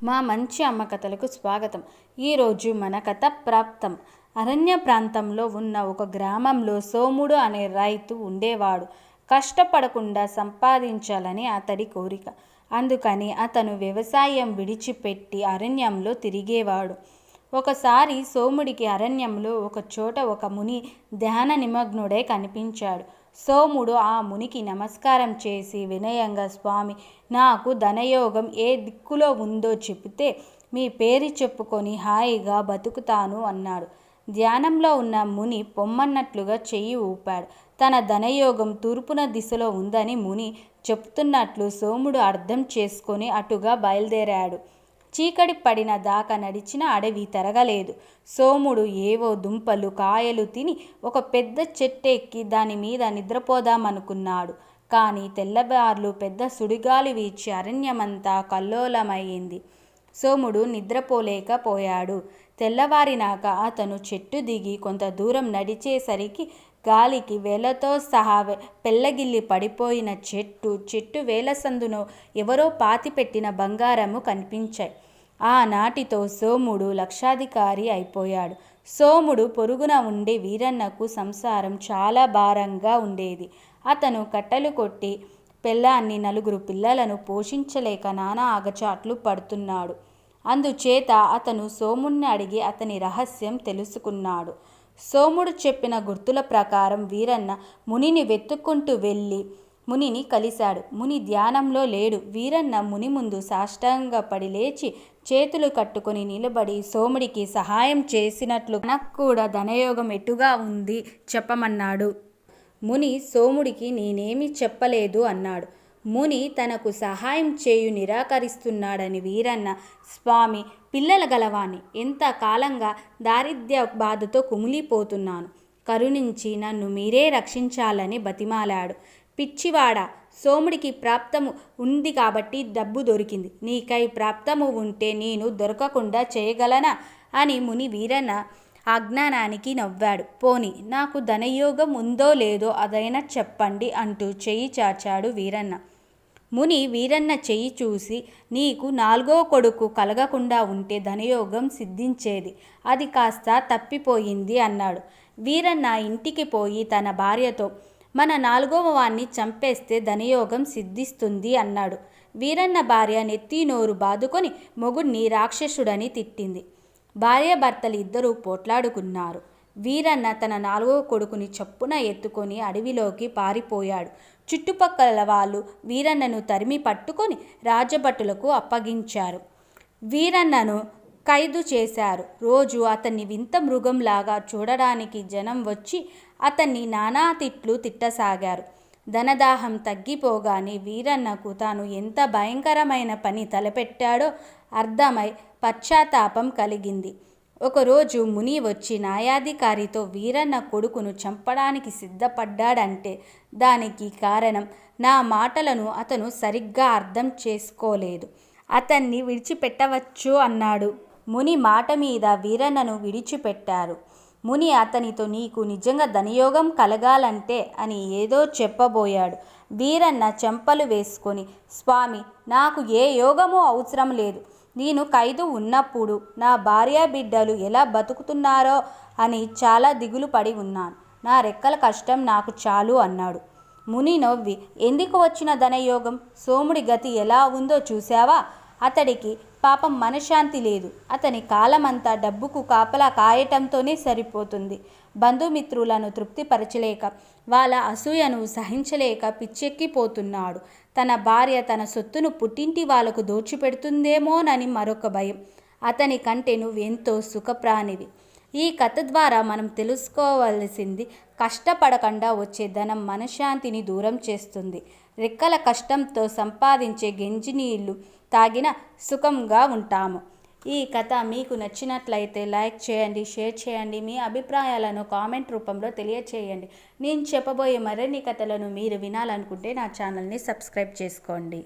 మా మంచి అమ్మ కథలకు స్వాగతం. ఈరోజు మన కథ ప్రాప్తం. అరణ్య ప్రాంతంలో ఉన్న ఒక గ్రామంలో సోముడు అనే రైతు ఉండేవాడు. కష్టపడకుండా సంపాదించాలని అతడి కోరిక. అందుకని అతను వ్యవసాయం విడిచిపెట్టి అరణ్యంలో తిరిగేవాడు. ఒకసారి సోముడికి అరణ్యంలో ఒక చోట ఒక ముని ధ్యాన నిమగ్నుడై కనిపించాడు. సోముడు ఆ మునికి నమస్కారం చేసి వినయంగా, స్వామి, నాకు ధనయోగం ఏ దిక్కులో ఉందో చెబితే మీ పేరు చెప్పుకొని హాయిగా బతుకుతాను అన్నాడు. ధ్యానంలో ఉన్న ముని పొమ్మన్నట్లుగా చెయ్యి ఊపాడు. తన ధనయోగం తూర్పున దిశలో ఉందని ముని చెప్తున్నట్లు సోముడు అర్థం చేసుకొని అటుగా బయలుదేరాడు. చీకటి పడిన దాకా నడిచిన అడవి తరగలేదు. సోముడు ఏవో దుంపలు కాయలు తిని ఒక పెద్ద చెట్టెక్కి దాని మీద నిద్రపోదామనుకున్నాడు. కానీ తెల్లవార్లు పెద్ద సుడిగాలి వీచి అరణ్యమంతా కల్లోలమైంది. సోముడు నిద్రపోలేకపోయాడు. తెల్లవారినాక అతను చెట్టు దిగి కొంత దూరం నడిచేసరికి గాలికి వేలతో సహా పెళ్ళగిల్లి పడిపోయిన చెట్టు వేల సందునో ఎవరో పాతిపెట్టిన బంగారము కనిపించాయి. ఆనాటితో సోముడు లక్షాధికారి అయిపోయాడు. సోముడు పొరుగున ఉండే వీరన్నకు సంసారం చాలా భారంగా ఉండేది. అతను కట్టెలు కొట్టి పెళ్ళాన్ని, 4 పిల్లలను పోషించలేక నానా అగచాట్లు పడుతున్నాడు. అందుచేత అతను సోముణ్ణి అడిగి అతని రహస్యం తెలుసుకున్నాడు. సోముడు చెప్పిన గుర్తుల ప్రకారం వీరన్న మునిని వెతుక్కుంటూ వెళ్ళి మునిని కలిశాడు. ముని ధ్యానంలో లేడు. వీరన్న ముని ముందు సాష్టాంగపడి లేచి చేతులు కట్టుకొని నిలబడి సోముడికి సహాయం చేసినట్లు, నాకు కూడా ధనయోగం ఎటుగా ఉంది చెప్పమన్నాడు. ముని సోముడికి నేనేమీ చెప్పలేదు అన్నాడు. ముని తనకు సహాయం చేయు నిరాకరిస్తున్నాడని వీరన్న, స్వామి, పిల్లల గలవాణ్ణి, ఎంత కాలంగా దారిద్ర్య బాధతో కుమిలిపోతున్నాను, కరుణించి నన్ను మీరే రక్షించాలని బతిమాలాడు. పిచ్చివాడా, సోముడికి ప్రాప్తము ఉంది కాబట్టి డబ్బు దొరికింది. నీకై ప్రాప్తము ఉంటే నేను దొరకకుండా చేయగలనా అని ముని వీరన్న అజ్ఞానానికి నవ్వాడు. పోని, నాకు ధనయోగం ఉందో లేదో అదైనా చెప్పండి అంటూ చెయ్యి చాచాడు వీరన్న. ముని వీరన్న చెయ్యి చూసి, నీకు 4వ కొడుకు కలగకుండా ఉంటే ధనయోగం సిద్ధించేది, అది కాస్త తప్పిపోయింది అన్నాడు. వీరన్న ఇంటికి పోయి తన భార్యతో, మన 4వ వాణ్ణి చంపేస్తే ధనయోగం సిద్ధిస్తుంది అన్నాడు. వీరన్న భార్య నెత్తి నోరు బాదుకొని మొగుణ్ణి రాక్షసుడని తిట్టింది. భార్యాభర్తలు ఇద్దరూ పోట్లాడుకున్నారు. వీరన్న తన 4వ కొడుకుని చప్పున ఎత్తుకొని అడవిలోకి పారిపోయాడు. చుట్టుపక్కల వాళ్ళు వీరన్నను తరిమి పట్టుకొని రాజభటులకు అప్పగించారు. వీరన్నను ఖైదు చేశారు. రోజు అతన్ని వింత మృగంలాగా చూడడానికి జనం వచ్చి అతన్ని నానా తిట్లు తిట్టసాగారు. ధనదాహం తగ్గిపోగానే వీరన్నకు తాను ఎంత భయంకరమైన పని తలపెట్టాడో అర్థమై పశ్చాత్తాపం కలిగింది. ఒకరోజు ముని వచ్చి న్యాయాధికారితో వీరన్న కొడుకును చంపడానికి సిద్ధపడ్డాడంటే దానికి కారణం నా మాటలను అతను సరిగ్గా అర్థం చేసుకోలేదు, అతన్ని విడిచిపెట్టవచ్చు అన్నాడు. ముని మాట మీద వీరన్నను విడిచిపెట్టారు. ముని అతనితో, నీకు నిజంగా ధనయోగం కలగాలంటే అని ఏదో చెప్పబోయాడు. వీరన్న చెంపలు వేసుకొని, స్వామి, నాకు ఏ యోగమూ అవసరం లేదు. నేను ఖైదు ఉన్నప్పుడు నా భార్య బిడ్డలు ఎలా బతుకుతున్నారో అని చాలా దిగులు పడి ఉన్నాను. నా రెక్కల కష్టం నాకు చాలు అన్నాడు. ముని నవ్వి, ఎందుకు వచ్చిన ధనయోగం? సోముడి గతి ఎలా ఉందో చూశావా? అతడికి పాపం మనశ్శాంతి లేదు. అతని కాలమంతా డబ్బుకు కాపలా కాయటంతోనే సరిపోతుంది. బంధుమిత్రులను తృప్తిపరచలేక, వాళ్ళ అసూయను సహించలేక పిచ్చెక్కిపోతున్నాడు. తన భార్య తన సొత్తును పుట్టింటి వాళ్లకు దోచిపెడుతుందేమోనని మరొక భయం. అతని కంటే నువ్వెంతో సుఖప్రాణివి. ఈ కథ ద్వారా మనం తెలుసుకోవలసింది, కష్టపడకుండా వచ్చే ధనం మనశ్శాంతిని దూరం చేస్తుంది. రెక్కల కష్టంతో సంపాదించే గంజినీళ్లు తాగిన సుఖంగా ఉంటాము. ఈ కథ మీకు నచ్చినట్లయితే లైక్ చేయండి, షేర్ చేయండి, మీ అభిప్రాయాలను కామెంట్ రూపంలో తెలియచేయండి. నేను చెప్పబోయే మరిన్ని కథలను మీరు వినాలనుకుంటే నా ఛానల్ని సబ్స్క్రైబ్ చేసుకోండి.